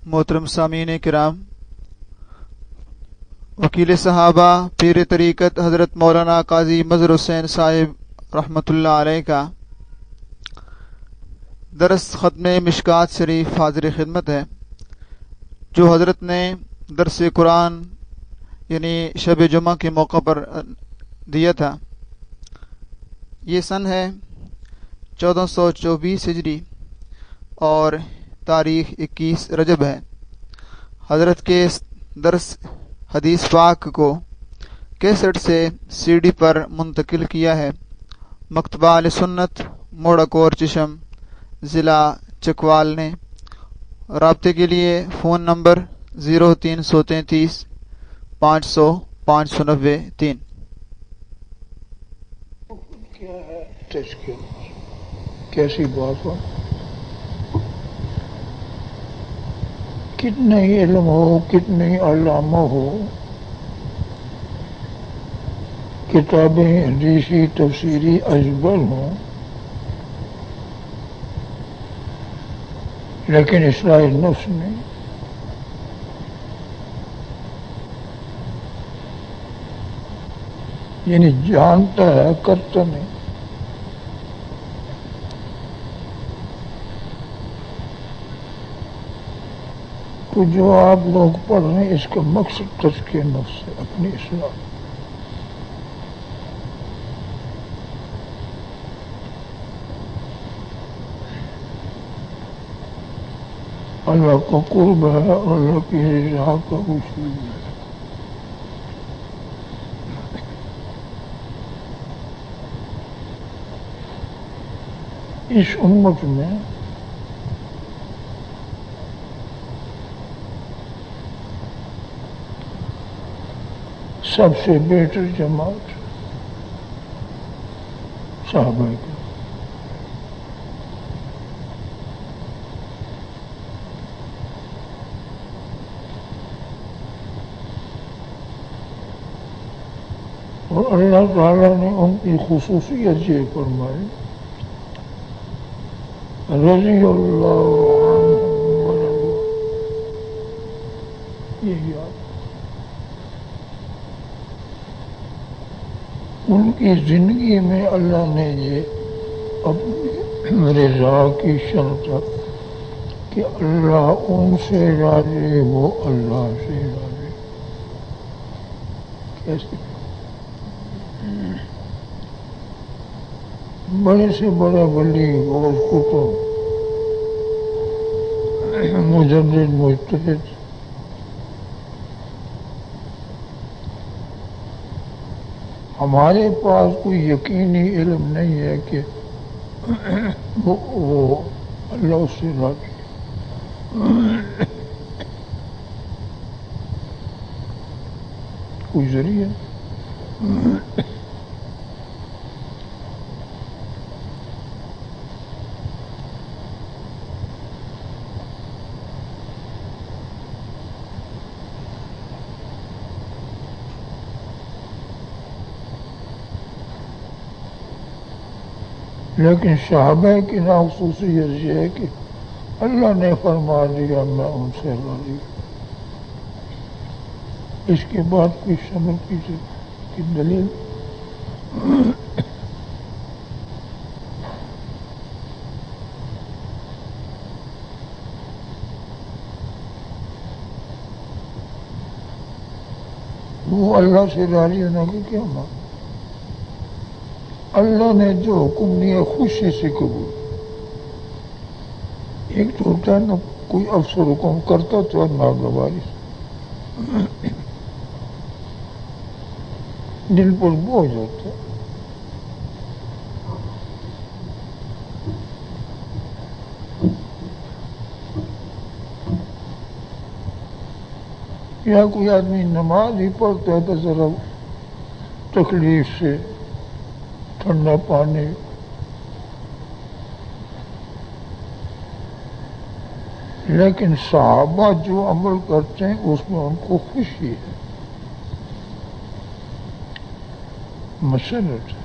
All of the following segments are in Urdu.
محترم سامعین کرام، وکیل صحابہ پیر طریقت حضرت مولانا قاضی مظہر حسین صاحب رحمۃ اللہ علیہ کا درس ختم مشکات شریف حاضر خدمت ہے، جو حضرت نے درس قرآن یعنی شب جمعہ کے موقع پر دیا تھا۔ یہ سن ہے 1424 ہجری اور تاریخ 21 رجب ہے۔ حضرت کے درس حدیث پاک کو کیسٹ سے سی ڈی پر منتقل کیا ہے۔ مکتبہ اہل سنت موڑا کور چشم ضلع چکوال نے۔ رابطے کے لیے فون نمبر 0333 500 593۔ کیا ہے تذکر؟ کیسی بات ہو؟ کتنے ہی علم ہو، کتنے ہی علامہ ہو، کتابیں حدیثی تفسیری ازبر ہوں، لیکن اصلاح نفس نہیں۔ یعنی جانتا ہے کرتا نہیں۔ تو جو آپ لوگ پڑھ رہے ہیں اس کا مقصد تزکیہ نفس ہے، اپنی اصلاح۔ اللہ کا قرب ہے اور اللہ کی رضا کا اصول ہے۔ اس امت میں سب سے بہتر جماعت صحابہ کی۔ اور اللہ تعالیٰ نے ان کی خصوصیت یہ فرمائی، رضی اللہ عنہم ورضوا۔ یہ یاد، ان کی زندگی میں اللہ نے یہ اپنی رضا کی شرط کہ اللہ ان سے راضی، وہ اللہ سے راضی۔ کیسے؟ بڑے سے بڑے ولی غوث قطب مجدد مجتہد ہمارے پاس کوئی یقینی علم نہیں ہے کہ وہ اللہ سے راضی۔ کوئی ذریعہ لیکن صحابہ کی خصوصیت یہ ہے کہ اللہ نے فرما دیا میں ان سے راضی۔ اس کے بعد کوئی سمجھ کی دلیل؟ وہ اللہ سے راضی ہونے کی کیا معنی؟ اللہ نے جو حکم دیا خوشی سے قبول۔ ایک تو ہوتا ہے نا کوئی افسر حکم کرتا تو ناگواری سے دل پر بوجھ ہوتا ہے۔ یا کوئی آدمی نماز ہی پڑھتا ہے تو ذرا تکلیف سے ٹھنڈا پانی، لیکن صحابہ جو عمل کرتے ہیں اس میں ان کو خوشی ہے، مسرت ہے۔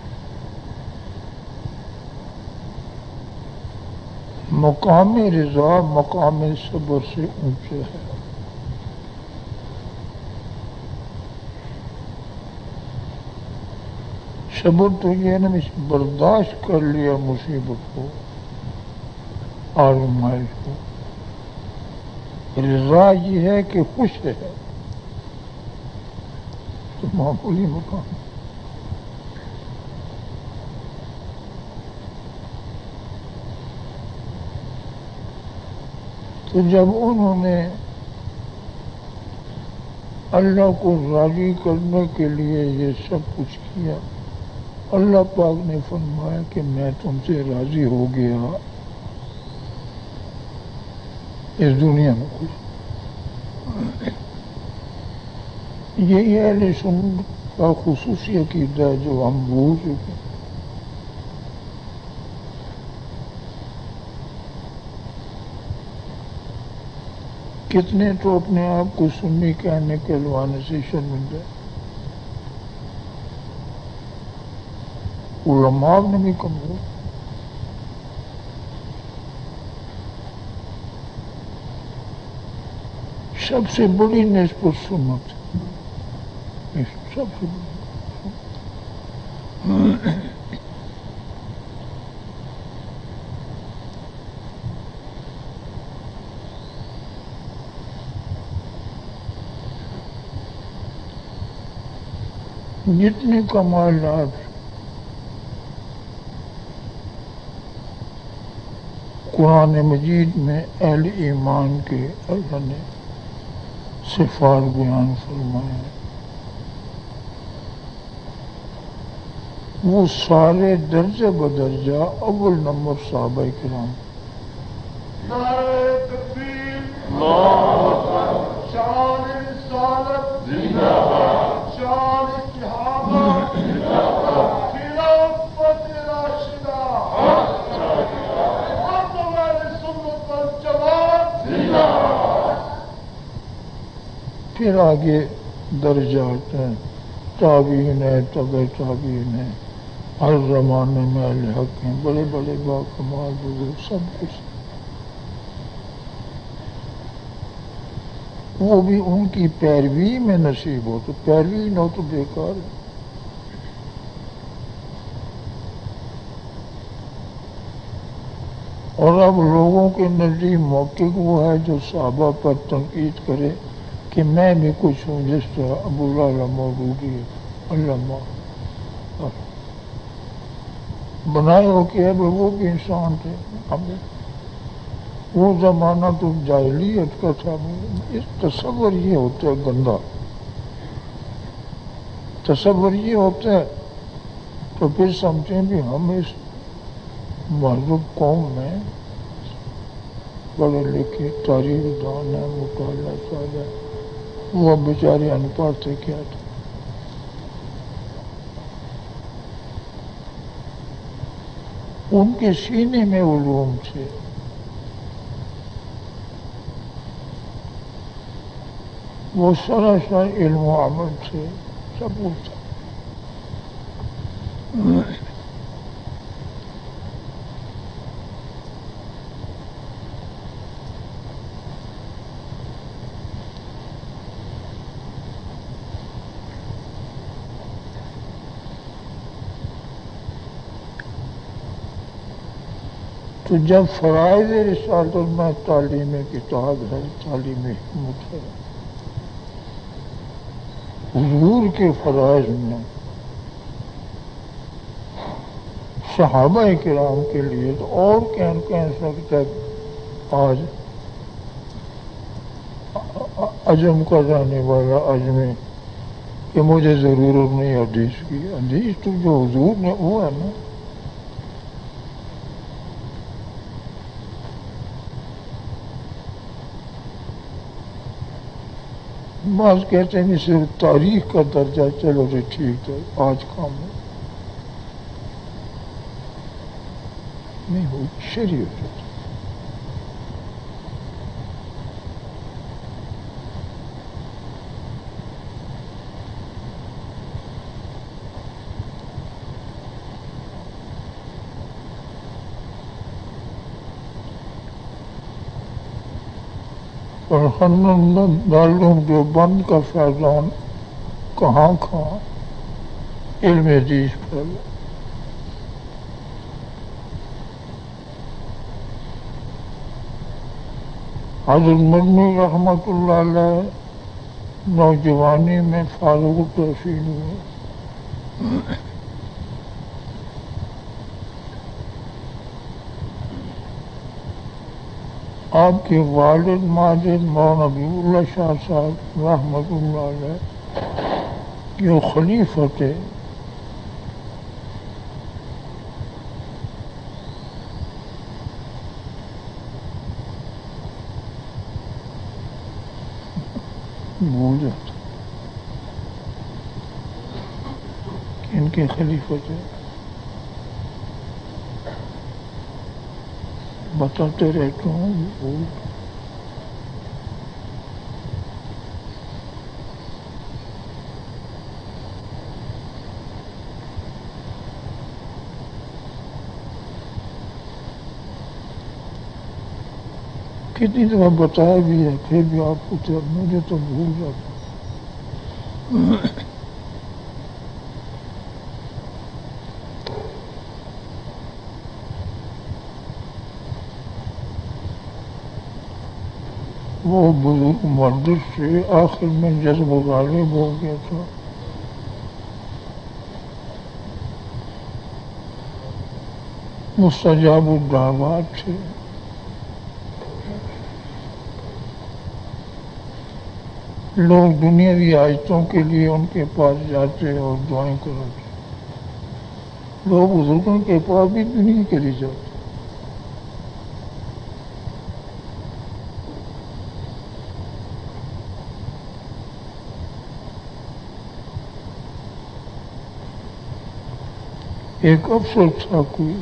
مقام رضا مقام صبر سے اونچا ہے. صبر تو یہ نا برداشت کر لیا مصیبت کو، آزمائش کو. رضا یہ ہے کہ خوش ہے تو معمولی مقام. تو جب انہوں نے اللہ کو راضی کرنے کے لیے یہ سب کچھ کیا، اللہ پاک نے فرمایا کہ میں تم سے راضی ہو گیا. اس دنیا میں کچھ یہی اہل سنت کا خصوصی عقیدہ ہے جو ہم بھول چکے ہیں. کتنے تو اپنے آپ کو سنی کہنے کے لوانے سے شرمندہ. علماء نے بھی کمزور. سب سے بڑی نسبت سنت، سب سے بڑی. جتنے کمالات قرآن مجید میں اہل ایمان کے اللہ نے صفات بیان فرمائے، وہ سارے درجہ بدرجہ اول نمبر صحابہ کرام. نعرہ تکبیر، اللہ اکبر، شان رسالت زندہ باد، شان صحابہ زندہ باد، خلافت راشدہ مرتبہ سنت والجماعت زندہ باد. پھر آگے درجات ہیں، تابعین ہیں، تبع تابعین ہیں، ہر زمانے میں اہل حق ہیں، بڑے بڑے باکمال بزرگ، سب کچھ. وہ بھی ان کی پیروی میں نصیب ہو، تو پیروی نہ ہو تو بیکار ہے. اور اب لوگوں کے نزدیک موقف وہ ہے جو صحابہ پر تنقید کرے کہ میں بھی کچھ ہوں، جس طرح ابو لعلی مودودی علامہ بنائے ہو کہ وہ بھی انسان تھے. وہ زمانہ تو جاہلیت کا تھا. اس تصور یہ ہوتا ہے گندا، تصور یہ ہوتا ہے تو پھر سمجھیں بھی ہم اس مہذب قوم میں پڑھے لکھے تاریخ دان ہے، مطالعہ ساز ہے، وہ بیچارے ان پڑھ تھے کیا تھے. ان کے سینے میں علوم تھے. وہ سراسر علم و عمل تھے، سب کچھ تھا. تو جب فرائض رسالت میں تعلیم کتاب ہے، تعلیم حکمت ہے، حضور کے فرائض میں صحابہ کرام کے لیے تو اور کہہ سکتا ہے آج عجم کا جانے والا عجمی کہ مجھے ضرورت نہیں حدیث کی. حدیث تو جو حضور نے وہ ہے نا. بعض کہتے ہیں صرف تاریخ کا درجہ، چلو جی ٹھیک ہے، آج کام نہیں ہو شریع ہو جاتا. اور دارالعلوم دیوبند کا فیضان کہاں کہاں علم حدیث پر. حضرت مدنی رحمۃ اللہ علیہ نوجوانی میں فارغ التحصیل ہوئے. آپ کے والد ماجد مولانا حبیب اللہ شاہ صاحب رحمۃ اللہ علیہ جو خلیفہ تھے بھول جاتا ان کے خلیفہ تھے بتاتے رہتا ہوں بھول. کتنی دفعہ بتایا بھی ہے پھر بھی آپ کو مجھے تو بھول جاتا. وہ بزرگ مدرس سے آخر میں جذب غالب ہو گیا تھا. مستجاب الدعوات تھے. لوگ دنیاوی حاجتوں کے لیے ان کے پاس جاتے اور دعائیں کراتے. لوگ بزرگوں کے پاس بھی دنیا کے لیے جاتے. ایک افسر تھا کوئی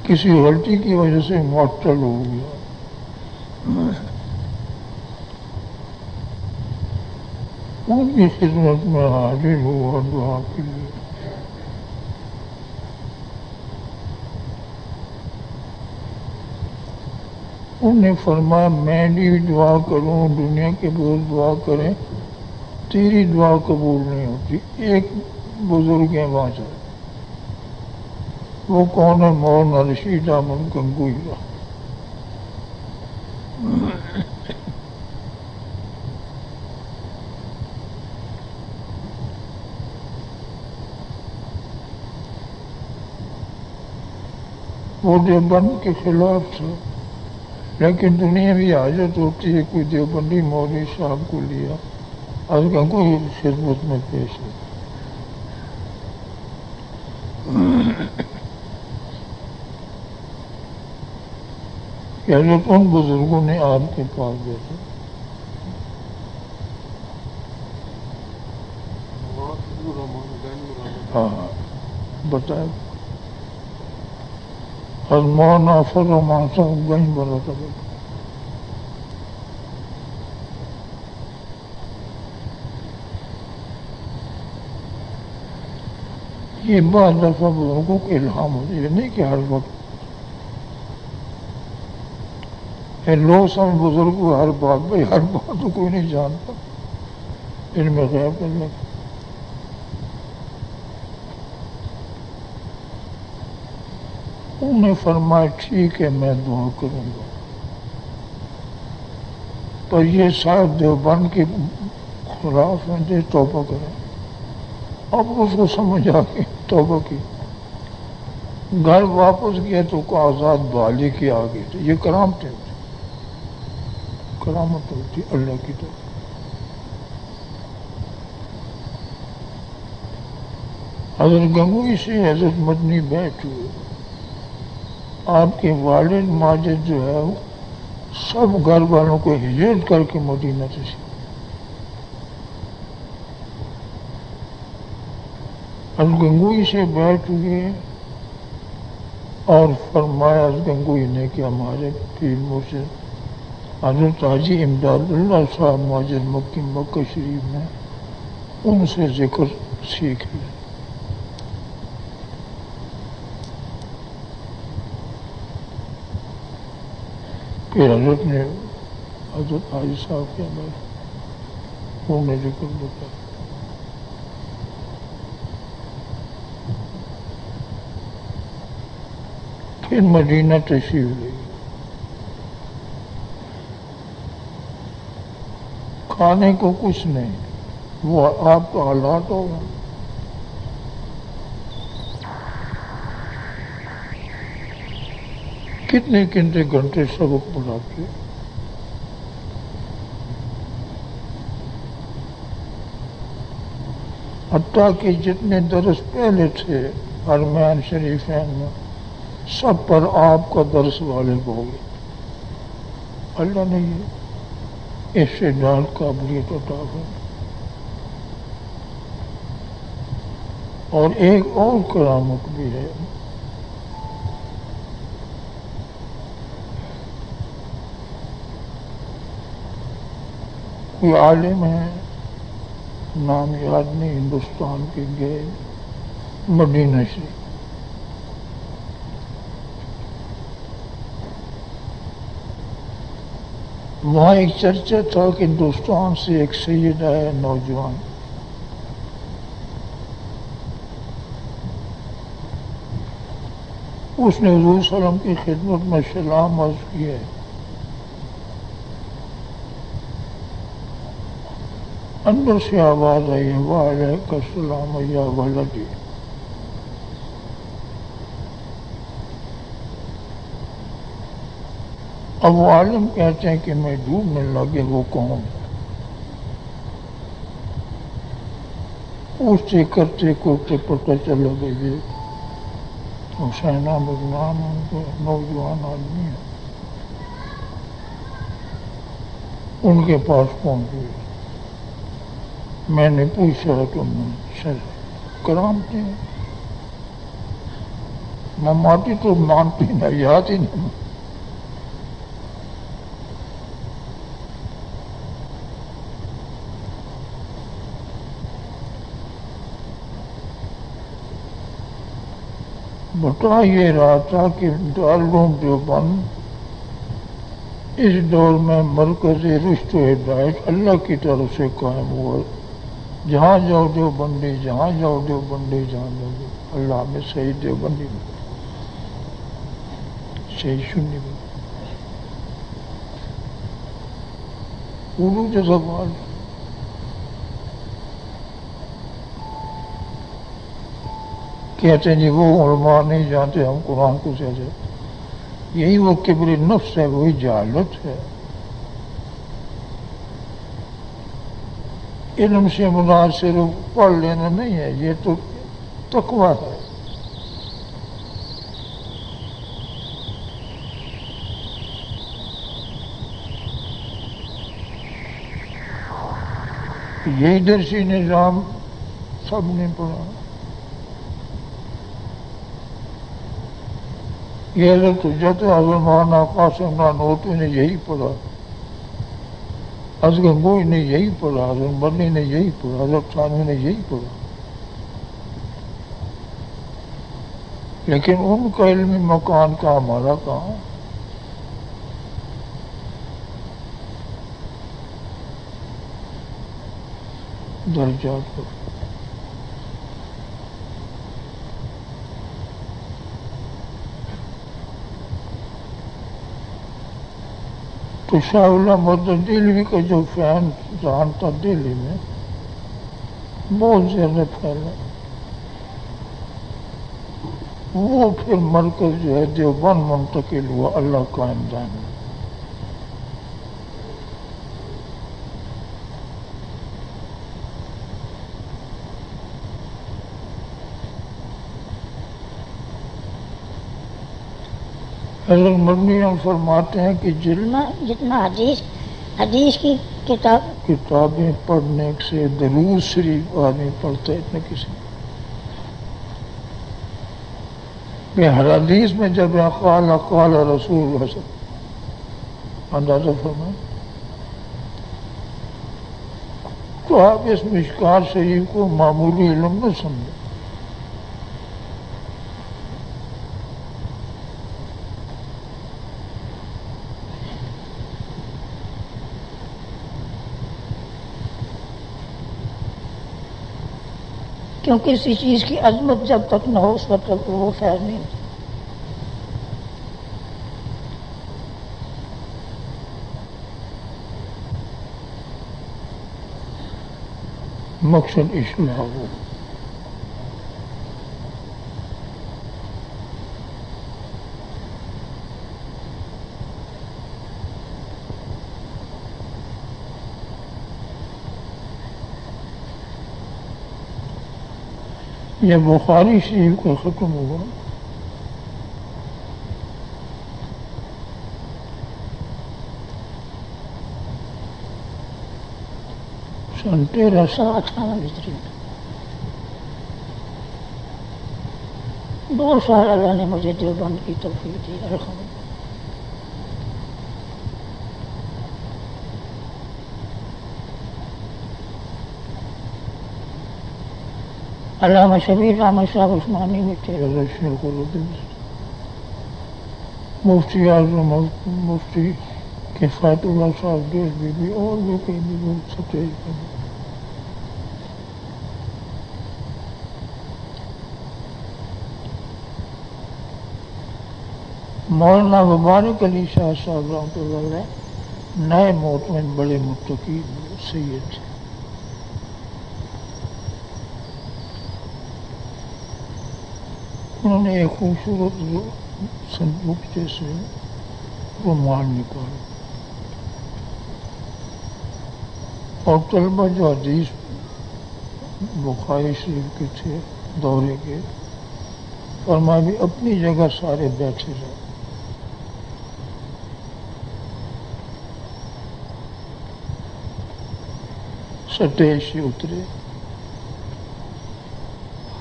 کسی غلطی کی وجہ سے معطل ہو گیا. ان کی خدمت میں حاضر ہوا دعا کے لیے. انہوں نے فرمایا میں بھی دعا کروں دنیا کے بزرگ دعا کریں تیری دعا قبول نہیں ہوتی. ایک بزرگ ہے وہاں سے وہ کون ہے؟ مولانا رشید احمد گنگوئی. وہ دیوبند کے خلاف تھا لیکن دنیا بھی حاجت ہوتی ہے کوئی دیوبندی مولوی صاحب کو لیا اور گنگوئی خدمت میں پیش ہے. کہ حضرت ان بزرگوں نے آپ کے پاس بھیجا. ہاں بتائیں مولانا فضل الرحمان صاحب گنج بنا تھا. یہ بعض دفعہ بزرگوں کو الہام ہوتی ہے نہیں کہ ہر وقت لوگ سمجھ بزرگ کو ہر بات بھائی ہر بات تو کوئی نہیں جانتا علم غیب کرنے. انہوں نے فرمایا ٹھیک ہے میں دعا کروں گا پر یہ شاید دیوبند کے خلاف ہیں توبہ کریں. اب اس کو سمجھ آ گئی توبہ کی. گھر واپس گیا تو کو آزاد بحالی کی آ گئی تھی. یہ کرامتیں ہوتی کرامت ہوتی اللہ کی طرف. حضرت گنگوئی سے حضرت مدنی بیٹھ ہوئے. آپ کے والد ماجد جو ہے سب گھر والوں کو ہجرت کر کے مدینہ تشریف. حضرت گنگوئی سے بیٹھ ہوئے اور فرمایا حضرت گنگوئی نے کہ ہمارے پیر مرشد حضرت حاجی امداد اللہ صاحب ماجد مکی مکہ شریف میں ان سے ذکر سیکھ لیں. پھر حضرت نے حضرت حاجی صاحب کے میں انہوں نے ذکر بتا پھر مدینہ تشریف لے گئے. کھانے کو کچھ نہیں، وہ آپ کا حالات ہوگا. کتنے کتنے گھنٹے سبق پڑھاتے، حتیٰ کہ جتنے درس پہلے تھے حرمین شریفین میں سب پر آپ کا درس غالب ہو گیا. اللہ نے یہ استعداد قابلیت عطا کی. اور ایک اور کرامت بھی ہے، کوئی عالم ہے نام یاد نہیں، ہندوستان کے گئے مدینہ شریف. وہاں ایک چرچا تھا کہ ہندوستان سے ایک سید ہے نوجوان، اس نے حضور صلی اللہ علیہ وسلم کی خدمت میں سلام عرض کیا ہے. اندر سے آواز آئی ہے وعلیکم السلام یا ولدی. اب وہ عالم کہتے ہیں کہ میں ڈھونڈنے لگے وہ کون. پوچھتے کرتے کرتے پتہ چلا کہ یہ حسین احمد نام ان کے نوجوان آدمی ہیں. ان کے پاس پہنچے، میں نے پوچھا تو سر کرامتے ہیں، مماتی تو مانتی نہ یاد ہی نہیں. بتا یہ رہا تھا کہ دارالعلوم دیوبند اس دور میں مرکز رشد و ہدایت اللہ کی طرف سے قائم ہوا. جہاں جاؤ دیوبندی، جہاں جاؤ دیوبندی، جہاں جاؤ اللہ میں صحیح دیوبندی میں صحیح سنی میں اردو جیسا بات. کہتے ہیں جی وہ علماء نہیں جانتے ہم قرآن کو سیجے. یہی وہ کبر نفس ہے، وہی جہالت ہے. علم سے مراد صرف پڑھ لینا نہیں ہے، یہ تو تقویٰ ہے. یہی درسی نظام سب نے پڑھا. یہ حضرت حجت حضرت مولانا قاسم نانوتوی نے یہی پڑھا، حضرت گنگوئی نے یہی پڑھا، حضرت مرنی نے یہی پڑھا، حضرت تھانوی نے یہی پڑھا. لیکن ان کا علمی مکان کا ہمارا کہاں. درجات پر تو شاہ اللہ مدد دہلوی کا جو فین رہن تھا دہلی میں بہت زیادہ پھیلا، وہ پھر مرکز جو ہے دیوبند منتقل ہوا اللہ قائم دان. حضرت مرنی ہم فرماتے ہیں کہ جتنا حدیث کی کتابیں پڑھنے سے درود شریف آدمی پڑھتا ہے اتنے کسی میں ہر حدیث میں جب قال قال رسول اللہ صلی اللہ علیہ وسلم اندازہ فرمائیں تو آپ اس مشکات شریف کو معمولی علم نہ سمجھیں. کیونکہ کسی چیز کی عظمت جب تک نہ ہو اس وقت تک وہ فیض نہیں ہوتا. مقصد اصلاح ہو. یہ بخاری شریف کا ختم ہوا. سن 1358 ہجری میں 2 سال اللہ نے مجھے دیوبند کی توفیق دی الحمدللہ. علامہ شبیر احمد صاحب عثمانی بھی تھے. شیخ الدین مفتی اعظم مفتی کفایت اللہ صاحب دیش بھی اور بھی کئی بھی لوگ سطح پر. مولانا مبارک علی شاہ صاحب رحمۃ اللہ علیہ نئے موت میں بڑے متقی سید تھے. انہوں نے ایک خوبصورت صندوق جیسے رومال نکالا اور طلبہ جو حدیث بخاری شریف کے تھے دورے کے فرمایا بھی اپنی جگہ سارے بیٹھے رہے. سٹیج سے اترے.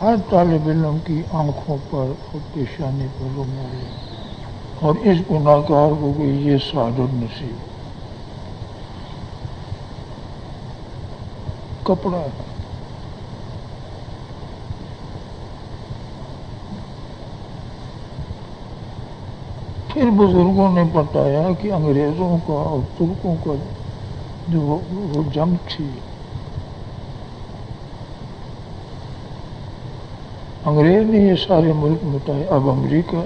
ہر طالب علم کی آنکھوں پر اور پیشانی پر رومال اور اس گناہگار کو کہ یہ سعادت النصیب کپڑا ہے. پھر بزرگوں نے بتایا کہ انگریزوں کا اور ترکوں کا جو وہ جنگ تھی انگریز نے یہ سارے ملک مٹائے. اب امریکہ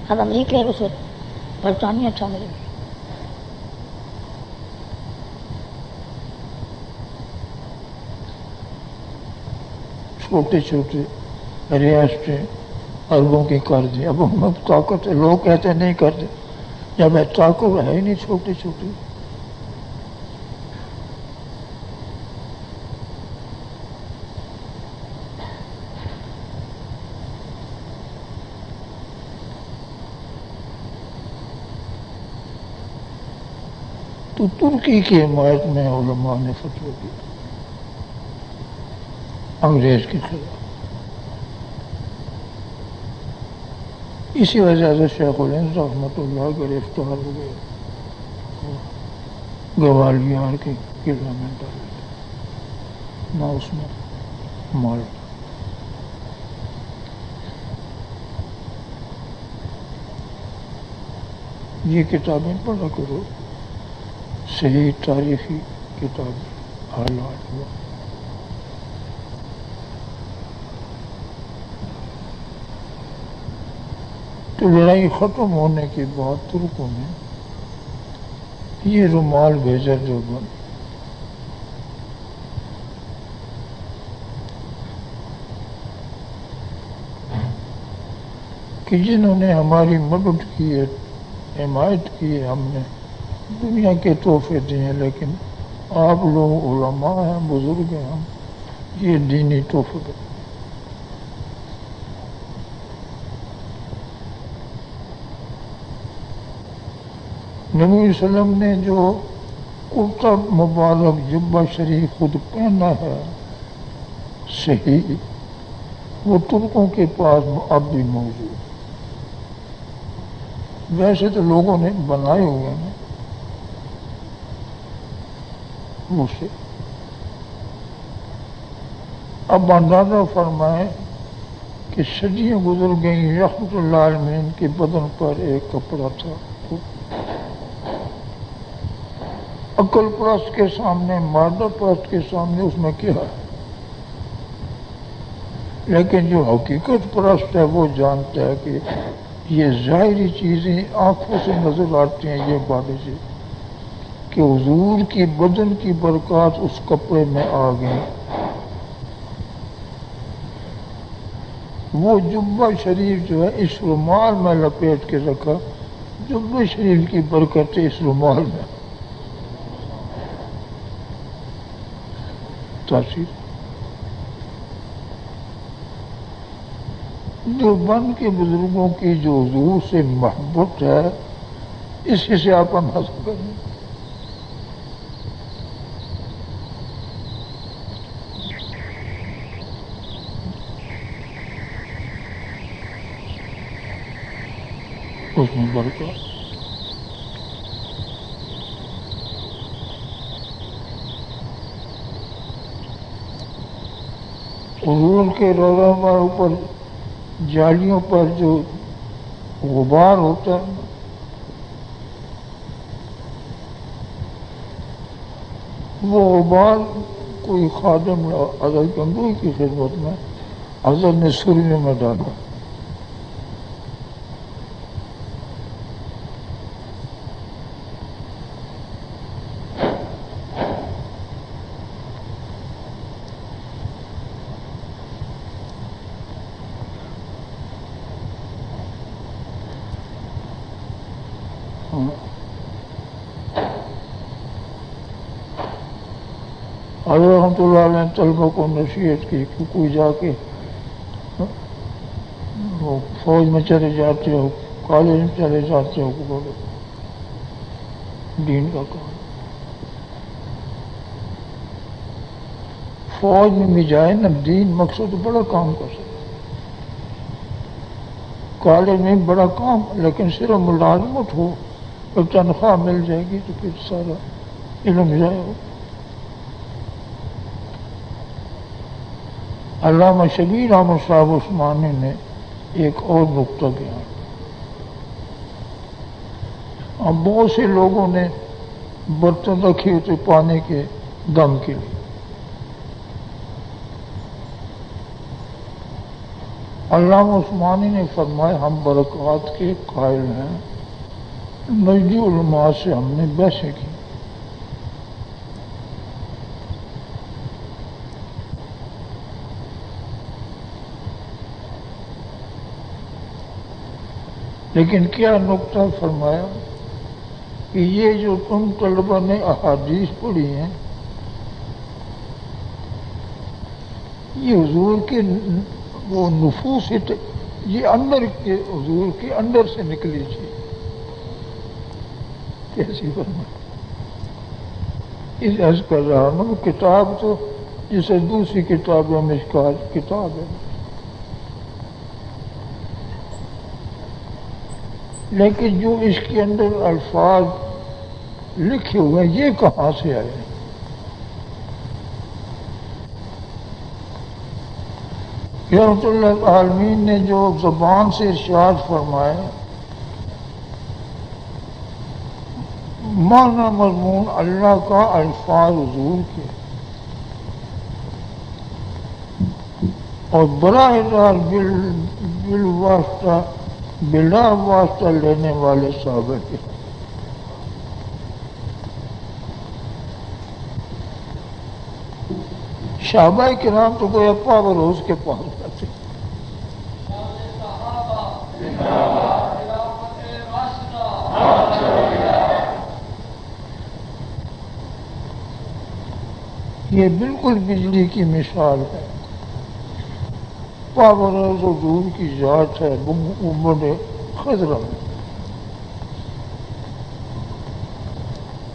اب امریکہ اس وقت برطانیہ تھا میرے. چھوٹے چھوٹے ریاستیں اربوں کی کر دی. اب ہم طاقت ہے. لوگ کہتے نہیں کرتے جب طاقت ہے ہی نہیں. چھوٹے چھوٹے تو ترکی کی حمایت میں علماء نے فتویٰ دیا انگریز کے خلاف. اسی وجہ سے شیخ الہند رحمۃ اللہ گرفتار ہو گئے. گوالیار کے قلعہ میں ڈالے نہ اس میں مال. یہ کتابیں پڑھا کرو. صحیح تاریخی کتاب حالات ہوا. تو لڑائی ختم ہونے کے بعد ترکوں نے یہ رومال بھیجا جو بند کہ جنہوں نے ہماری مدد کی ہے حمایت کی ہے ہم نے دنیا کے تحفے دیے لیکن آپ لوگ علماء ہیں بزرگ ہیں ہم یہ دینی تحفے دیں. نبی صلی اللہ علیہ وسلم نے جو کرتا مبارک جبہ شریف خود پہنا ہے صحیح وہ ترکوں کے پاس اب بھی موجود. ویسے تو لوگوں نے بنائے ہوئے ہیں مجھ سے. اب اندازہ فرمائیں کہ صدیاں گزر گئیں. رحمۃ اللہ علیہ کے بدن پر ایک کپڑا تھا. عقل پرست کے سامنے، مادہ پرست کے سامنے اس میں کیا ہے؟ لیکن جو حقیقت پرست ہے وہ جانتا ہے کہ یہ ظاہری چیزیں آنکھوں سے نظر آتی ہیں، یہ باڈی سے، کہ حضور کی بدن کی برکات اس کپڑے میں آ گئی. وہ جبہ شریف جو ہے اس رومال میں لپیٹ کے رکھا، جبہ شریف کی برکت اس رومال میں تاثیر. دیوبند کے بزرگوں کی جو حضور سے محبت ہے، اس سے آپ اندازہ کریں. اس میں برکات. حضور کے روضہ مبارک پر جالیوں پر جو غبار ہوتا ہے، وہ غبار کوئی خادم حضرت گنگوئی کی خدمت میں حضرت نے سرمیوں میں ڈالا. حضرت رحمۃ اللہ علیہ طلبہ کو نصیحت کی کہ کوئی جا کے وہ فوج میں چلے جاتے ہو، کالج میں چلے جاتے ہو، بولو دین کا کام. فوج میں بھی جائے نا، دین مقصد بڑا کام کر سکتے. کالج میں بڑا کام، لیکن صرف ملازمت ہو اور تنخواہ مل جائے گی تو پھر سارا علم جائے ہو. علامہ شبیر احمد صاحب عثمانی نے ایک اور نقطہ بیان. اب بہت سے لوگوں نے برتن رکھے ہوتے پانی کے دم کے لیے. علامہ عثمانی نے فرمایا ہم برکات کے قائل ہیں. نجدی علماء سے ہم نے بحثیں کی. لیکن کیا نقطہ فرمایا کہ یہ جو تم طلبہ نے احادیث پڑھی ہیں، یہ حضور کے وہ نفوس، یہ اندر کے حضور کے اندر سے نکلی تھی. کیسی فرمایا؟ اس عرض کر رہا ہوں وہ کتاب تو جسے دوسری کتابوں میں کتاب ہے، لیکن جو اس کے اندر الفاظ لکھے ہوئے ہیں یہ کہاں سے آئے؟ رحمۃ اللہ عالمین نے جو زبان سے ارشاد فرمائے، معنی مضمون اللہ کا، الفاظ حضور کے، اور براہ راست بالواسطہ بلا واسطہ لینے والے صحابہ کے. صحابہ کرام تو کوئی اپا بروز کے پاس جاتے. یہ بالکل بجلی کی مثال ہے. پاور حضور کی ذات ہے عمر خضرہ میں.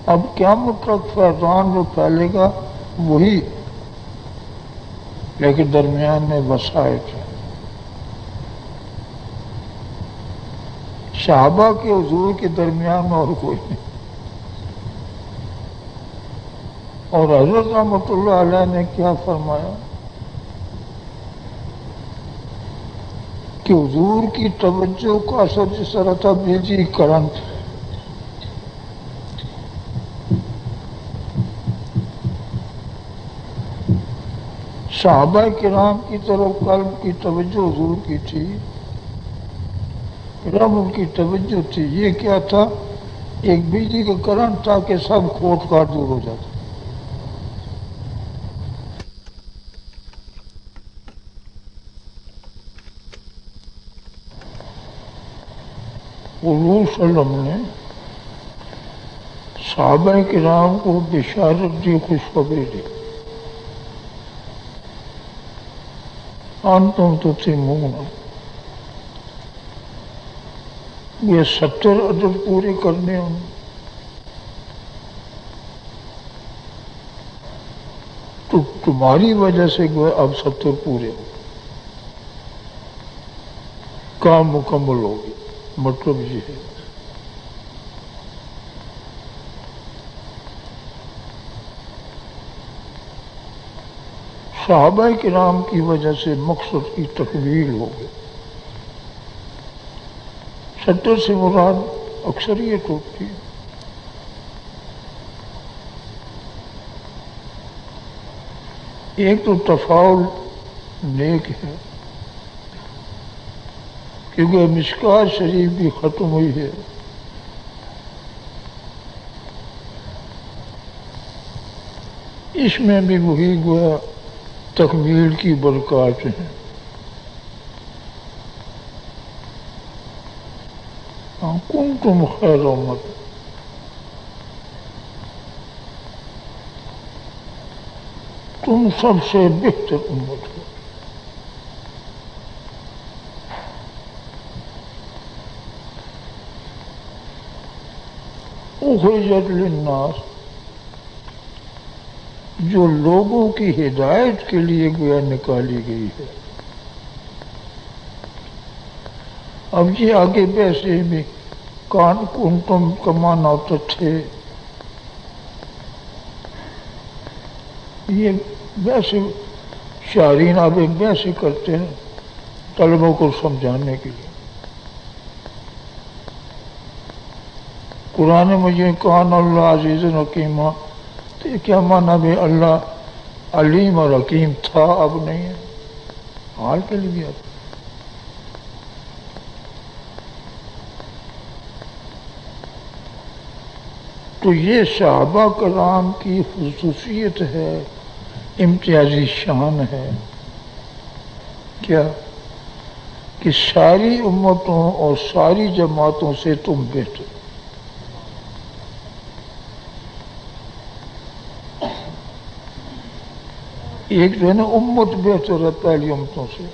اب قیامت تک فیضان جو پھیلے گا وہی، لیکن درمیان میں وسائط ہے. صحابہ کے حضور کے درمیان میں اور کوئی نہیں. اور حضرت رحمۃ اللہ علیہ نے کیا فرمایا کہ حضور کی توجہ کا اثر جس طرح تھا بجلی کرنٹ، صحابہ کرام کی طرف قلب کی توجہ حضور کی تھی، رب ان کی توجہ تھی. یہ کیا تھا؟ ایک بجلی کا کرنٹ تھا کہ سب کھوٹ کاٹ دور ہو جاتا. حضور صلی اللہ علیہ وسلم نے صحابہ کرام کو بشارت دی، خوشخبری دی. انتم تتمون، یہ 70 عدد پورے کرنے ہوں. تو تمہاری وجہ سے اب 70 پورے ہو، کام مکمل ہوگی. مطلب یہ ہے صحابہ کرام کی وجہ سے مقصد کی تکمیل ہو گئی. 70 سے مراد اکثریت ہوتی ہے. ایک تو تفاعل نیک ہے، کیونکہ مشکات شریف بھی ختم ہوئی ہے. اس میں بھی وہی گویا تکمیل کی برکات ہیں. کنتم خیر امت، تم سب سے بہتر امت ہو. اخرجت للناس، جو لوگوں کی ہدایت کے لیے گویا نکالی گئی ہے. اب یہ آگے ویسے بھی کان کنتم کا معنی ہوتا تھے، یہ ویسے شاعرین اب ویسے کرتے ہیں طلبوں کو سمجھانے کے لیے. قرآن مجید کان اللہ عزیز حکیمہ، تو کیا مانا بھی اللہ علیم اور حکیم تھا، اب نہیں ہے، حال کے لیے اب. تو یہ صحابہ کرام کی خصوصیت ہے، امتیازی شان ہے. کیا کہ ساری امتوں اور ساری جماعتوں سے تم بہتر. ایک جو ہے نا امت بہتر ہے پہلی امتوں سے،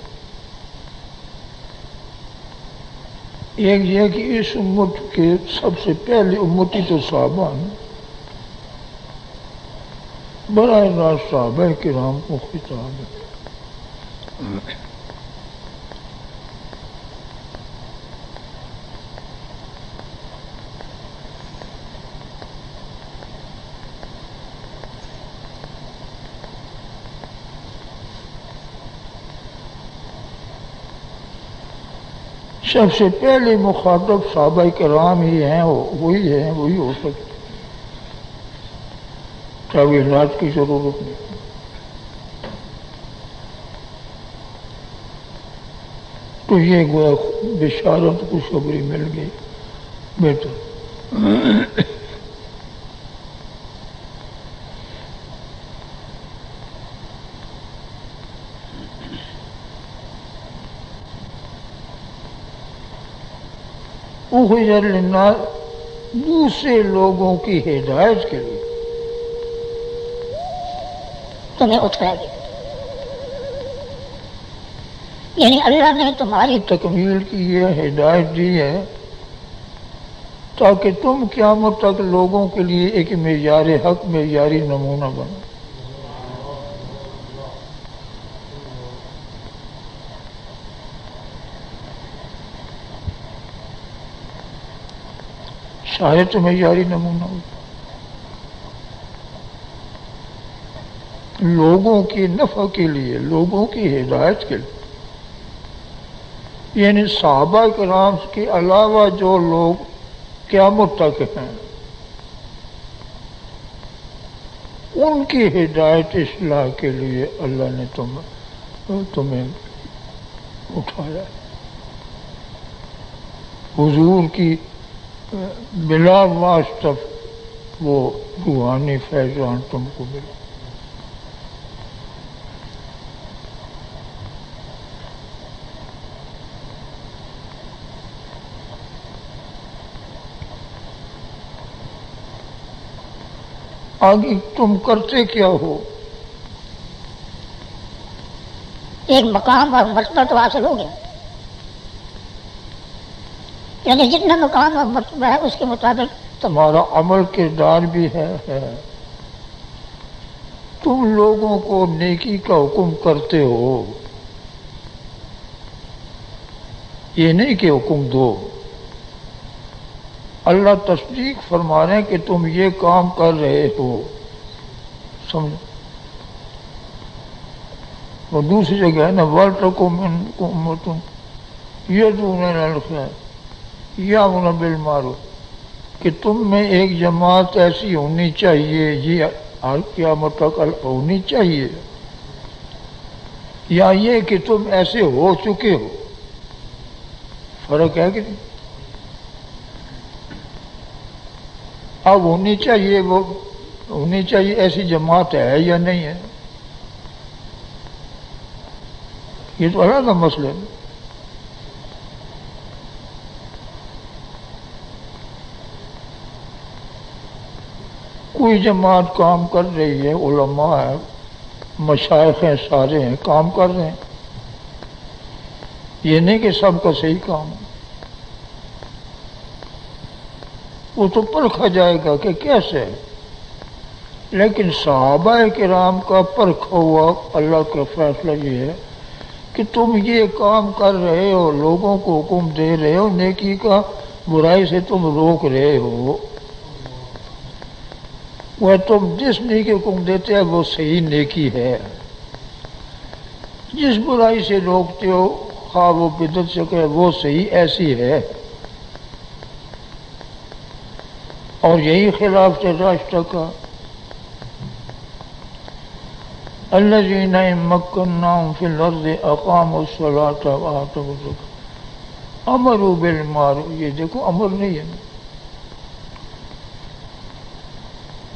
ایک یہ کہ اس امت کے سب سے پہلی امتی تو صحابہ ہیں. براہ راست صحابہ کرام کو خطاب ہے. سب سے پہلے مخاطب صحابہ کرام ہی ہیں، وہی ہو سکتے، تعویلات کی ضرورت نہیں. تو یہ گویا بشارت خوشخبری مل گئی بہتر. اخرجت للناس، دوسرے لوگوں کی ہدایت کے لیے تمہیں اترا گیا. یعنی اللہ نے تمہاری تکمیل کی یہ ہدایت دی ہے تاکہ تم قیامت تک لوگوں کے لیے ایک معیار حق، معیاری نمونہ بنو. شاید تو معیاری نمونہ ہو. لوگوں کی نفع کے لیے، لوگوں کی ہدایت کے لیے. یعنی صحابہ کرام کے علاوہ جو لوگ قیامت تک ہیں ان کی ہدایت اصلاح کے لیے اللہ نے تمہیں تمہیں اٹھایا، حضور کی بلا واسطہ وہ روحانی فیضان تم کو ملا۔ آگے تم کرتے کیا ہو؟ ایک مقام اور مرتبہ تو حاصل ہو گیا، یعنی جتنا مقام اور مرتبہ ہے اس کے مطابق تمہارا عمل کردار بھی ہے۔ تم لوگوں کو نیکی کا حکم کرتے ہو، یہ نہیں کہ حکم دو۔ اللہ تصدیق فرما رہے ہیں کہ تم یہ کام کر رہے ہو، سمجھو۔ وہ دوسری جگہ ہے نا، وَلْتَكُن مِّنكُمْ أُمَّةٌ يَدْعُونَ إِلَى الْخَيْرِ وَيَأْمُرُونَ بِالْمَعْرُوفِ، کہ تم میں ایک جماعت ایسی ہونی چاہیے، یہ قیامت تک ہونی چاہیے، یا یہ کہ تم ایسے ہو چکے ہو، فرق ہے کہ نہیں؟ اب ہونی چاہیے، وہ ہونی چاہیے ایسی جماعت ہے یا نہیں ہے، یہ تو الگ مسئلہ ہے۔ کوئی جماعت کام کر رہی ہے، علماء ہے، مشائخ ہیں، سارے ہیں، کام کر رہے ہیں، یہ نہیں کہ سب کا صحیح کام ہے، وہ تو پرکھا جائے گا کہ کیسے ہے۔ لیکن صحابہ کرام کا پرکھا ہوا اللہ کا فیصلہ یہ ہے کہ تم یہ کام کر رہے ہو، لوگوں کو حکم دے رہے ہو نیکی کا، برائی سے تم روک رہے ہو، وہ تم جس نیکی حکم دیتے ہو وہ صحیح نیکی ہے، جس برائی سے روکتے ہو خواہ وہ بدعت سے کہ وہ صحیح ایسی ہے، اور یہی خلاف راستہ کا۔ الذین ان مکناہم فی الارض اقاموا الصلاۃ وآتوا الزکاۃ امروا بالمعروف، یہ دیکھو امر نہیں ہے،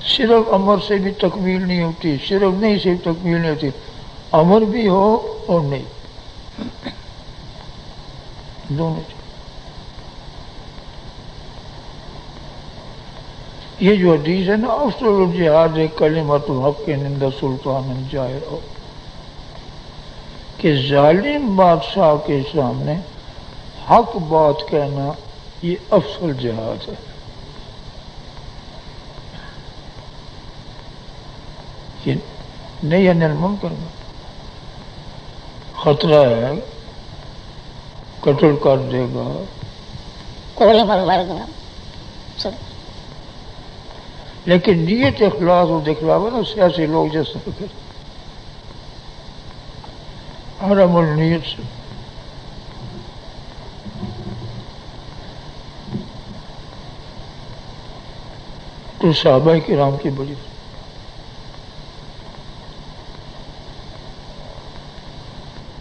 صرف امر سے بھی تکمیل نہیں ہوتی، صرف نہیں سے بھی تکمیل نہیں ہوتی، امر بھی ہو اور نہیں، دونوں چیز۔ یہ جو حدیث ہے نا، افضل الجہاد کلمۃ الحق عند سلطان جائر، کہ ظالم بادشاہ کے سامنے حق بات کہنا یہ افضل جہاد ہے۔ یہ نہیں انل ممکن خطرہ ہے، قتل کر دے گا، کوڑے مروا دیں سب۔ لیکن نیت اخلاص اور دکھلاوا نا سیاسی لوگ جیسا کرتے حرم النیت سے۔ تو صحابہ کرام کی بڑی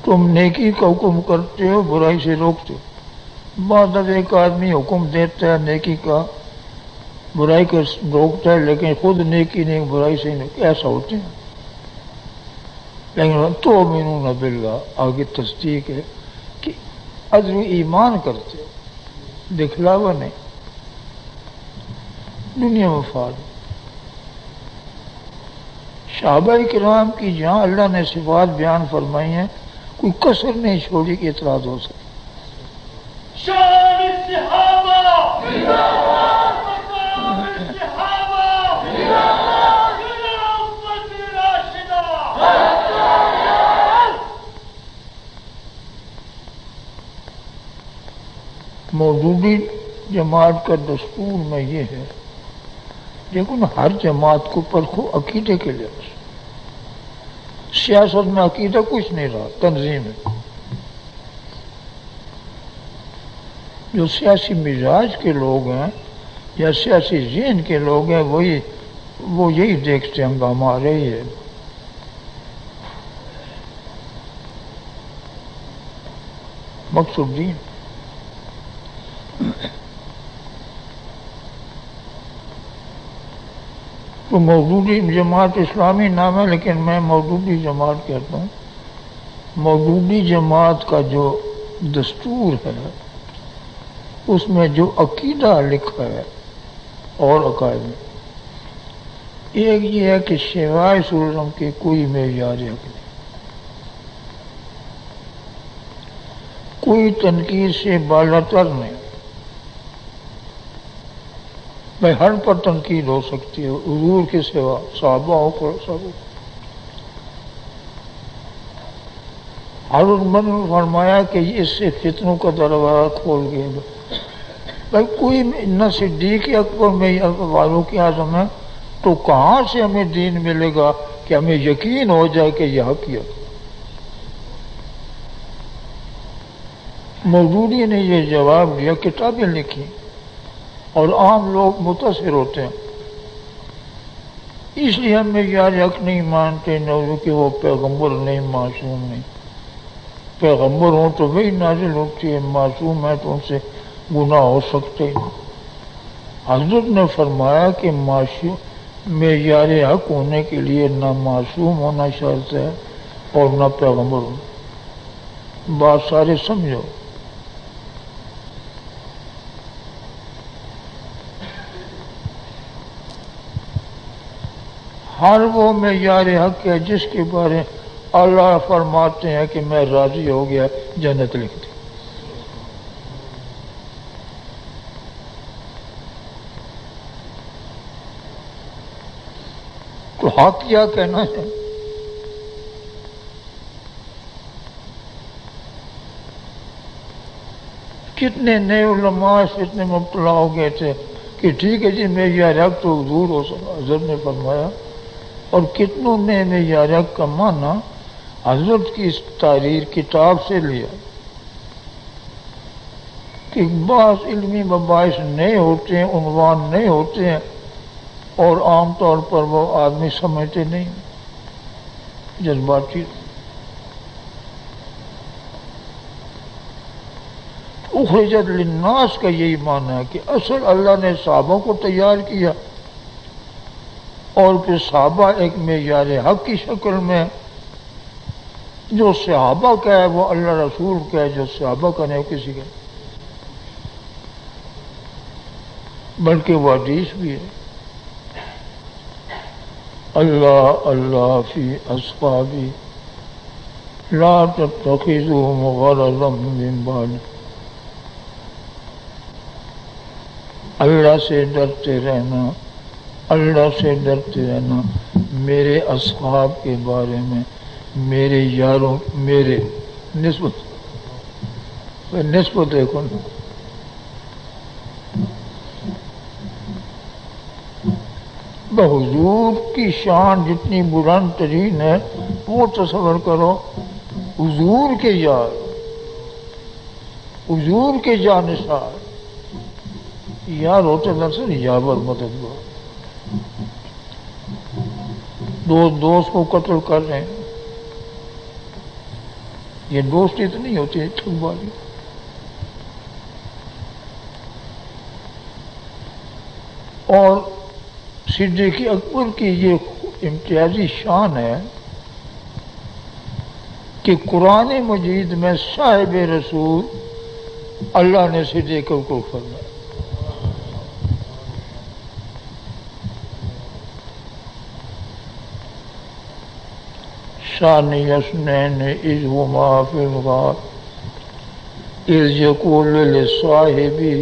تم نیکی کا حکم کرتے ہو، برائی سے روکتے ہو۔ بعد اب ایک آدمی حکم دیتا ہے نیکی کا، برائی کا روکتا ہے، لیکن خود نیکی نہیں برائی سے نہیں، ایسا ہوتے ہیں۔ لیکن تؤمنون باللہ، آگے تصدیق ہے کہ عدل و ایمان کرتے ہو، دکھلاوا نہیں، دنیا مفاد۔ صحابہ کرام کی جہاں اللہ نے صفات بیان فرمائی ہیں، کوئی کسر نہیں چھوڑی کہ اعتراض ہو سکے۔ شان الصحابہ مقام الصحابہ امت راشدہ۔ موجودی جماعت کا دستور میں یہ ہے، لیکن ہر جماعت کو پرکھو عقیدے کے لحاظ سے۔ سیاست میں عقیدہ کچھ نہیں رہا، تنظیم ہے۔ جو سیاسی مزاج کے لوگ ہیں یا سیاسی ذہن کے لوگ ہیں وہ یہی دیکھتے ہیں ہنگامہ رہی ہے، مقصود دین. تو مودودی جماعت اسلامی نام ہے، لیکن میں مودودی جماعت کہتا ہوں. مودودی جماعت کا جو دستور ہے اس میں جو عقیدہ لکھا ہے اور عقائد میں، ایک یہ ہے کہ سوائے سورم کے کوئی معیار حق نہیں، کوئی تنقید سے بالاتر نہیں. بھائی ہر پر تنقید ہو سکتی ہے، حضور کے سوا صحابہ ہو پر سب. حضرت عمر نے فرمایا کہ اس سے فتنوں کا دروازہ کھول گئے. بھائی کوئی نہ صدیق اکبر میں والوں کی اعظم ہے تو کہاں سے ہمیں دین ملے گا کہ ہمیں یقین ہو جائے کہ یہ حق ہے. مودودی نے یہ جواب دیا، کتابیں لکھی اور عام لوگ متاثر ہوتے ہیں، اس لیے ہم معیار حق نہیں مانتے. نہ کہ وہ پیغمبر نہیں، معصوم نہیں. پیغمبر ہوں تو وہی نازل ہوتی ہے، معصوم ہے تو ان سے گناہ ہو سکتے. حضرت نے فرمایا کہ معیار حق ہونے کے لیے نہ معصوم ہونا شرط ہے اور نہ پیغمبر ہونا. بات سارے سمجھو. ہر وہ معیار حق ہے جس کے بارے اللہ فرماتے ہیں کہ میں راضی ہو گیا، جنت لکھ دی. تو حق کیا کہنا ہے؟ کتنے نئے علماء اتنے مبتلا ہو گئے تھے کہ ٹھیک ہے جی معیار حق تو حضور ہو سکا، حضرت نے فرمایا. اور کتنوں نے معیار حق کا معنی حضرت کی اس تحریر کتاب سے لیا کہ بعض علمی مباحث نئے ہوتے ہیں، عنوان نئے ہوتے ہیں اور عام طور پر وہ آدمی سمجھتے نہیں، جذباتی. اخرجت للناس کا یہی معنی ہے کہ اصل اللہ نے صحابہ کو تیار کیا اور پھر صحابہ ایک معیار حق کی شکل میں، جو صحابہ کا ہے وہ اللہ رسول کا ہے، جو صحابہ کا نہیں وہ کسی کا، بلکہ وہ حدیث بھی ہے. اللہ اللہ فی اصحابی لا تتخذوهم غرضا من بعد. اللہ سے ڈرتے رہنا، اللہ سے ڈرتے رہنا میرے اصحاب کے بارے میں، میرے یاروں، میرے نسبت دیکھو نا. حضور کی شان جتنی بلند ترین ہے وہ تصور کرو، حضور کے یار، حضور کے جانثار یار ہوتے دراصل یاور مددگار. دوست کو قتل کر رہے ہیں، یہ دوستی تو نہیں ہوتی ہے ٹھگ والی. اور صدیق اکبر کی یہ امتیازی شان ہے کہ قرآن مجید میں صاحب رسول اللہ نے صدیق اکبر کو فرمایا. ثانی اثنین اذ ہما فی الغار اذ یقول لصاحبہ،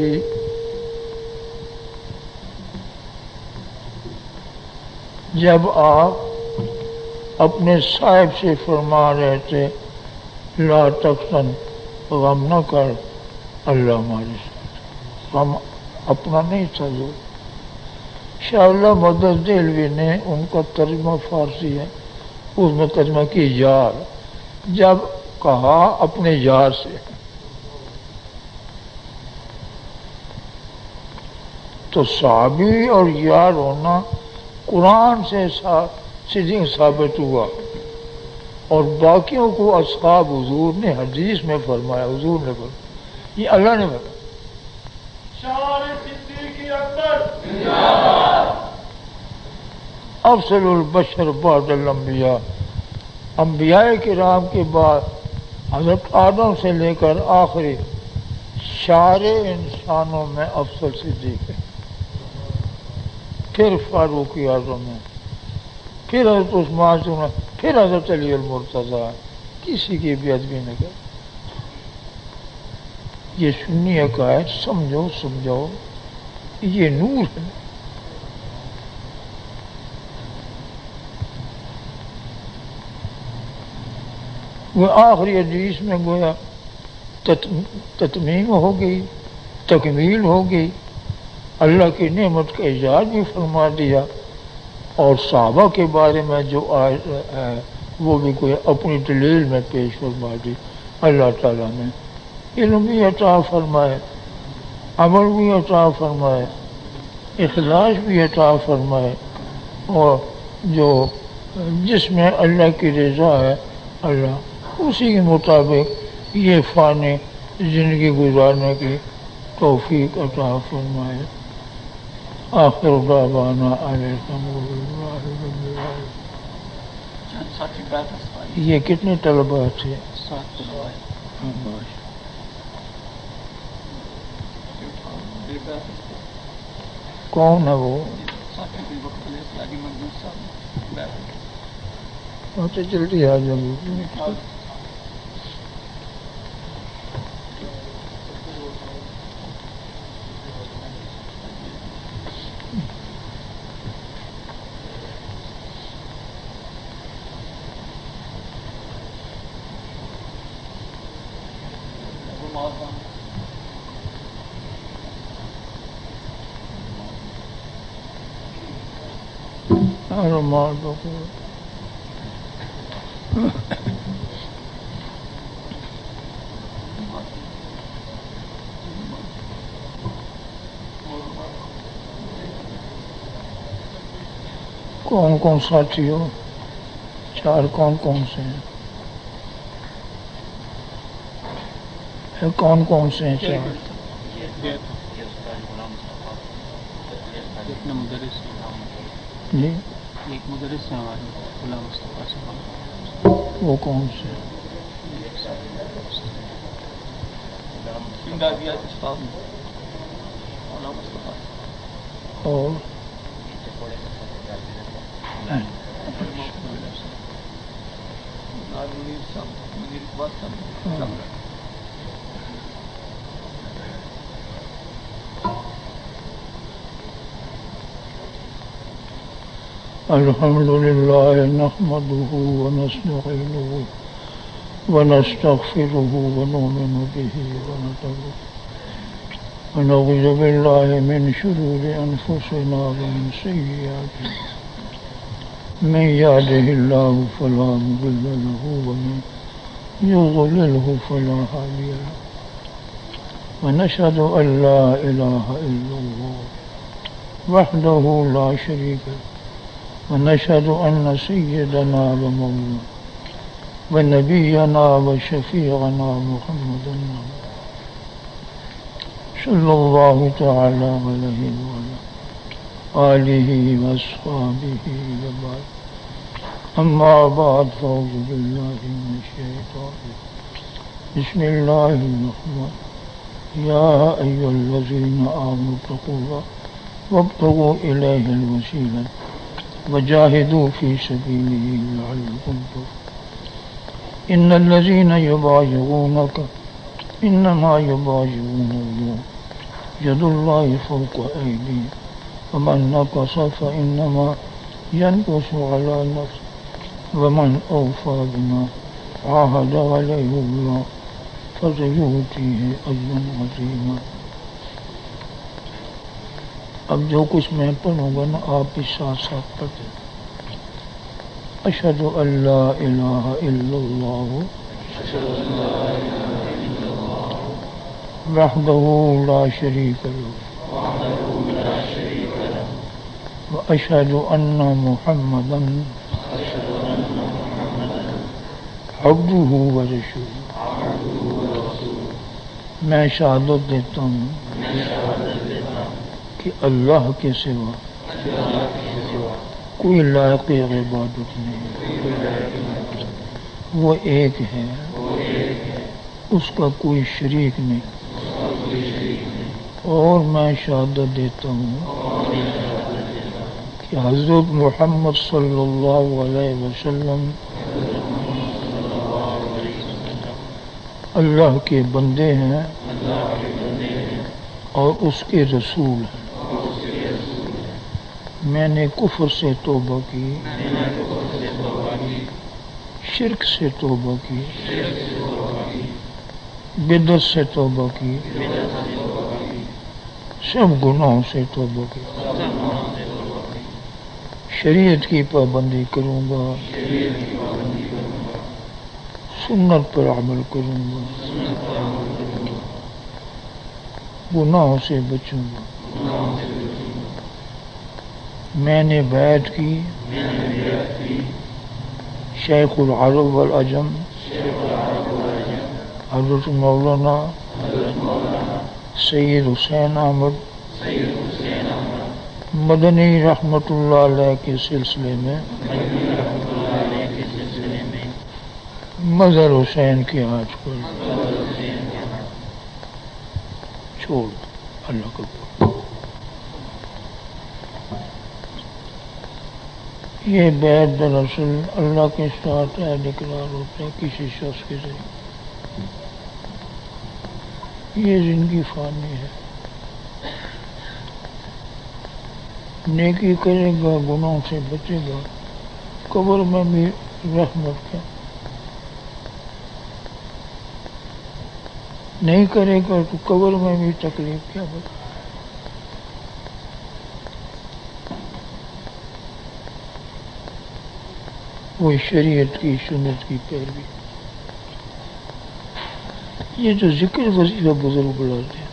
جب آپ اپنے صاحب سے فرما رہے تھے لا تحزن، غم نہ کر، اللہ ہمارے ساتھ. غم اپنا نہیں تھا. جو شاہ اللہ مدد دہلوی نے ان کا ترجمہ فارسی ہے، اس میں ترجمہ کی یار، جب کہا اپنے یار سے تو صحابی اور یار ہونا قرآن سے ثابت ہوا. اور باقیوں کو اصحاب حضور نے حدیث میں فرمایا، حضور نے فرمایا، یہ اللہ نے فرمایا۔ شان صدیق اکبر افضل البشر بعد الانبیاء، انبیاء کرام کے بعد حضرت آدم سے لے کر آخری سارے انسانوں میں افضل صدیق ہے، پھر فاروق اعظم ہے، پھر حضرت عثمان سے، پھر حضرت علی المرتضیٰ، کسی کی بھی ادبی نہ کر۔ یہ سنی عقائد سمجھو یہ نور ہے۔ وہ آخری حدیث میں گویا تتمیم ہو گئی، تکمیل ہو گئی، اللہ کی نعمت کا اظہار بھی فرما دیا، اور صحابہ کے بارے میں جو ہے وہ بھی کوئی اپنی دلیل میں پیش فرما دی۔ اللہ تعالیٰ نے علم بھی عطا فرمائے، عمل بھی عطا فرمائے، اخلاص بھی عطا فرمائے، اور جو جس میں اللہ کی رضا ہے اللہ اسی کے مطابق یہ فانی زندگی گزارنے کی توفیق عطا فرمائے۔ آخر دعوانا الحمدللہ رب العالمین۔ یہ کتنے طلباء تھے؟ 7 طلباء۔ کون ہے وہ؟ تو جلدی آ جاؤ۔ کون کون ساتھی ہو؟ 4 کون سے ہیں؟ کون کون سے ہیں 4؟ جی ایک مدرس ہیں ہمارے غلام مصطفیٰ صاحب۔ وہ کون سے؟ اور الحمد لله نحمده ونستعينه ونستغفره ونؤمن به ونعوذ بالله من شرور أنفسنا ومن سيئات من يهده الله فلا مضل له ومن يضلله فلا هادي له ونشهد أن لا إله إلا الله وحده لا شريك له ونشهد أن سيدنا ومولانا ونبينا وشفيعنا محمدا صلى الله تعالى عليه وعلى آله وأصحابه وبعد أما بعد فأعوذ بالله من الشيطان بسم الله الرحمن الرحيم يا أيها الذين آمنوا اتقوا الله وابتغوا إليه الوسيلة وجاهدوا في سبيله لعلكم تفلحون إن الذين يبايعونك إنما يبايعون الله يد الله فوق أيديهم ومن نكث فإنما ينكث على نفسه ومن أوفى بما عاهد عليه الله فسيؤتيه أجرا عظيما۔ اب جو کچھ میں پڑھوں گا نا آپ بھی ساتھ ساتھ پڑھتے۔ اشہد ان لا الہ الا اللہ وحدہ لا شریک لہ واشہد ان محمدا عبدہ و رسولہ. میں شہادت دیتا ہوں کہ اللہ کے سوا کوئی لائق عبادت نہیں، وہ ایک ہے، اس کا کوئی شریک نہیں. اور میں شہادت دیتا ہوں کہ حضرت محمد صلی اللہ علیہ وسلم اللہ کے بندے ہیں اور اس کے رسول ہیں. میں نے کفر سے توبہ کی، شرک سے توبہ کی، بدعت سے توبہ کی، سب گناہوں سے توبہ کی. شریعت کی پابندی کروں گا، سنت پر عمل کروں گا، گناہوں سے بچوں گا. میں نے بیعت کی شیخ العرب والعجم حضرت مولانا سید حسین احمد مدنی رحمۃ اللہ علیہ کے سلسلے میں مظہر حسین کے آج پر چھوڑ اللہ کا. یہ بیعت دراصل اللہ کے ساتھ عہد اقرار ہوتا ہے کسی شخص کے ذریعے. یہ زندگی فانی ہے، نیکی کرے گا گناہوں سے بچے گا، قبر میں بھی رحمت کا، نہیں کرے گا تو قبر میں بھی تکلیف کیا بتا. وہ شریعت کی سنت کی پیروی. یہ جو ذکر وظیفہ بزرگ بلاتے ہیں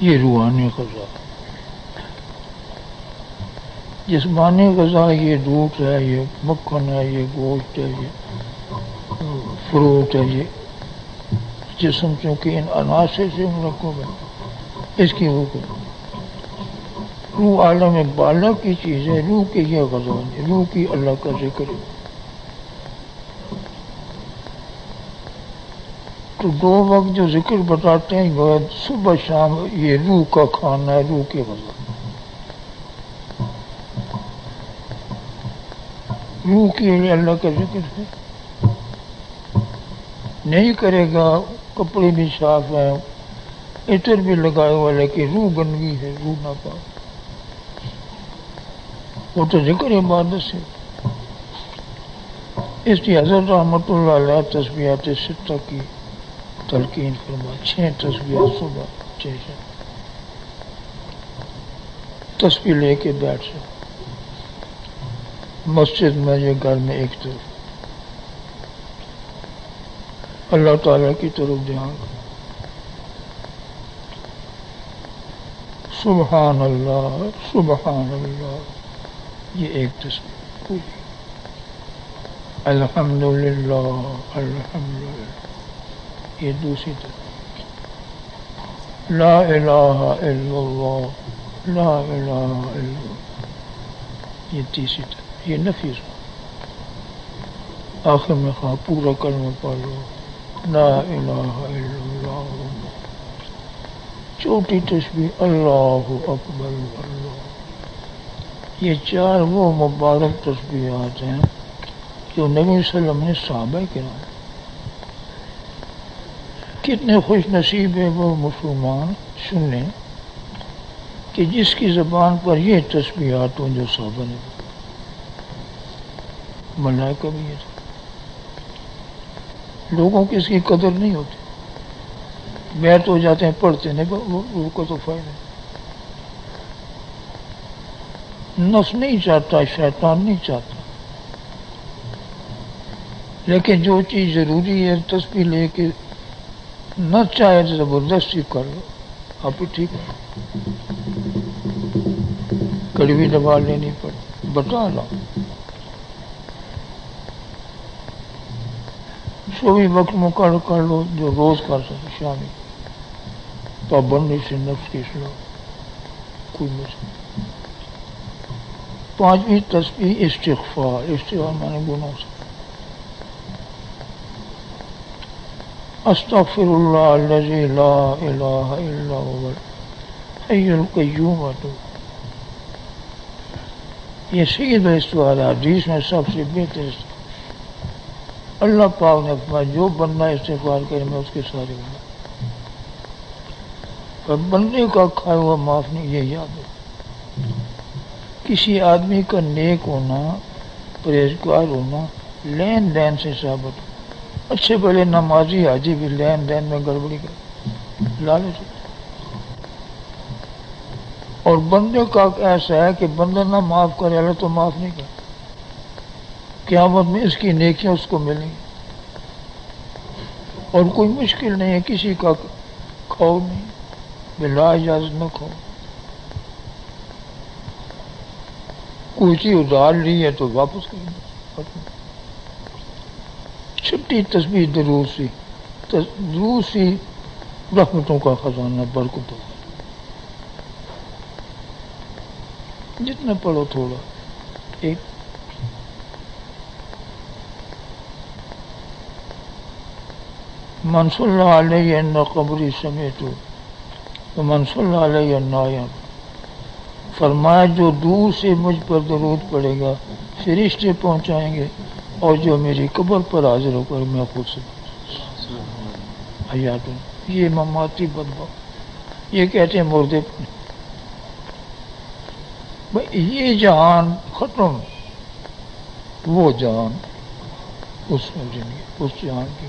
یہ روحانی غذا، جسمانی غذا یہ دودھ ہے، یہ مکھن ہے، یہ گوشت ہے، یہ فروٹ ہے. یہ جسم چونکہ ان عناصر سے مرکب ہے، اس کی وہ روح عالم بالا کی چیز ہے. روح کی یہ غذا ہے، روح کی اللہ کا ذکر ہے. تو دو وقت جو ذکر بتاتے ہیں صبح شام، یہ روح کا کھانا ہے، روح کی غذا. روح کے لیے اللہ کا ذکر ہے. نہیں کرے گا، کپڑے بھی صاف ہیں، عطر بھی لگائے ہوا، لیکن روح گندگی ہے، روح نہ پاک، وہ تو ذکر عبادت سے. اس لیے حضرت رحمۃ اللہ علیہ تسبیحات ستہ کی تلقین فرما. 6 تسبیحات صبح، 6 تسبیح لے کے بیٹھ سے مسجد میں یا گھر میں ایک طرف اللہ تعالیٰ کی طرف دھیان. سبحان اللہ سبحان اللہ، یہ ایک تسبیح پوری. الحمدللہ الحمدللہ، یہ دوسری طرف. لا الہ الا اللہ لا الہ الا اللہ، یہ تیسری طرف. یہ نفی. آخر میں خواہ پورا کلمہ پڑھ لو لا الہ الا اللہ. چھوٹی تسبیح اللہ اکبر اللہ. یہ 4 وہ مبارک تسبیحات ہیں جو نبی صلی اللہ علیہ وسلم نے صحابہ کرام. کتنے خوش نصیب ہے وہ مسلمان سن لیں کہ جس کی زبان پر یہ تسبیحات ہوں جو صحابہ نے. ملائکہ بھی ہے. لوگوں کی اس کی قدر نہیں ہوتی، بیعت ہو جاتے ہیں پڑھتے نہیں، وہ کو تو فائدہ. نفس نہیں چاہتا، شیطان نہیں چاہتا، لیکن جو چیز ضروری ہے تسبیح لے کے نہ چاہے تو زبردستی کر لو. آپ بھی ٹھیک ہے، کڑوی دبا لینی پڑے، بتا لو. صبح وقت مقرر کر لو جو روز کر سکے شامی پابندی سے نفس کی اصلاح کوئی مسئلہ. پانچویں تسبیح استغفار. استغفار میں نے گناہوں سے استغفر اللہ الذی لا الہ الا هو الحی القیوم اتوب. یہ سید استغفار حدیث میں سب سے بہتر استغفار. اللہ پاک نے فرمایا جو بندہ استغفار کرے میں اس کے سارے گناہ پر بندے کا کھایا ہوا معاف نہیں. یہ یاد ہے کسی آدمی کا نیک ہونا پرہیزگار ہونا لین دین سے ثابت ہو. اچھے بڑے نمازی حاجی بھی لین دین میں گڑبڑی کر لالچ. اور بندے کا ایسا ہے کہ بندہ نہ معاف کرے اللہ تو معاف نہیں کرے. قیامت میں اس کی نیکیاں اس کو ملیں گی. اور کوئی مشکل نہیں ہے کسی کا کھاؤ نہیں بلا اجازت نہ کھاؤ. کوئی چیز ادھار لی ہے تو واپس کریں. چھٹی تسبیح دروسی. دروسی رحمتوں کا خزانہ برکتوں کا. جتنا پڑھو تھوڑا. ایک من صلی علیہ ان قبری سمیت ومن صلی علیہ النائم. فرمایا جو دور سے مجھ پر درود پڑے گا فرشتے پہنچائیں گے اور جو میری قبر پر حاضر ہو کر میں خود سے حیات ہوں. یہ مماتی بدبا یہ کہتے ہیں مردے یہ جہان ختم وہ جہان اس میں زندگی اس جہان کی.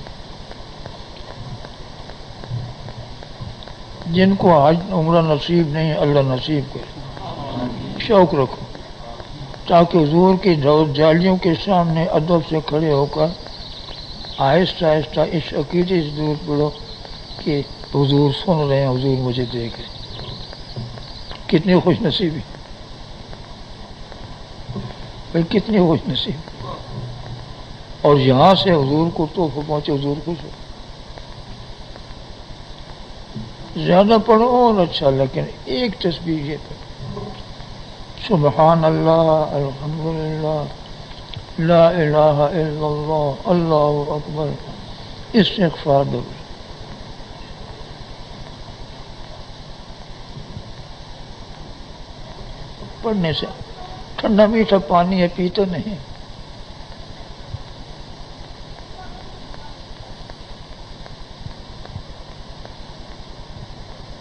جن کو آج عمرہ نصیب نہیں اللہ نصیب کرے. شوق رکھو تاکہ حضور کی جالیوں کے سامنے ادب سے کھڑے ہو کر آہستہ آہستہ اس عقیدے سے دور پڑو کہ حضور سن رہے ہیں حضور مجھے دیکھ رہے ہیں. کتنی خوش نصیبی بھائی کتنی خوش نصیب. اور یہاں سے حضور کو تحفہ پہنچے حضور خوش ہو. زیادہ پڑھو اور اچھا لیکن ایک تسبیح یہ پڑھو سبحان اللہ الحمدللہ لا الہ الا اللہ اللہ اکبر. استغفار دو. پڑھنے سے ٹھنڈا میٹھا پانی ہے پیتا نہیں.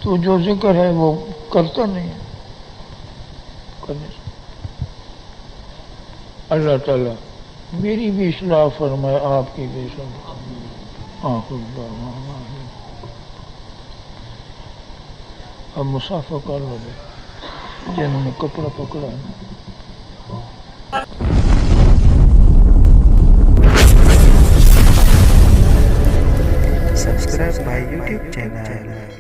تو جو ذکر ہے وہ کرتا نہیں ہے. کرنے سے اللہ تعالیٰ میری بھی اصلاح فرمائے آپ کی بھی اصلاح. اب مسافہ کر لو جنہوں نے کپڑا پکڑا ہے. Subscribe my YouTube channel.